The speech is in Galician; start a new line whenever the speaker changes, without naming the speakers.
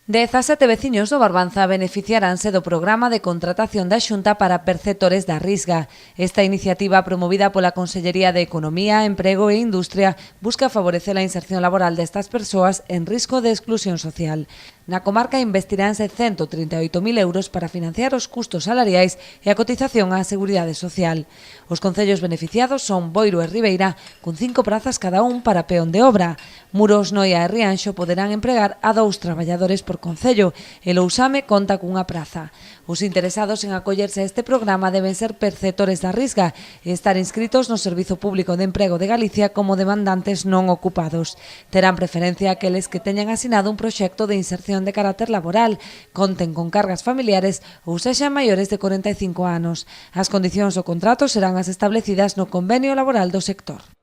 17 veciños do Barbanza beneficiaránse do programa de contratación da Xunta para perceptores da Risga. Esta iniciativa, promovida pola Consellería de Economía, Emprego e Industria, busca favorecer a inserción laboral destas persoas en risco de exclusión social. Na comarca investiránse 138.000 euros para financiar os custos salariais e a cotización á Seguridade Social. Os concellos beneficiados son Boiro e Ribeira, con 5 prazas cada un para peón de obra. Muros, Noia e Rianxo poderán empregar a 2 traballadores por concello e Lousame conta cunha praza. Os interesados en acollerse a este programa deben ser perceptores da Risga e estar inscritos no Servizo Público de Emprego de Galicia como demandantes non ocupados. Terán preferencia aqueles que teñan asinado un proxecto de inserción de carácter laboral, conten con cargas familiares ou sexan maiores de 45 anos. As condicións do contrato serán as establecidas no Convenio Laboral do sector.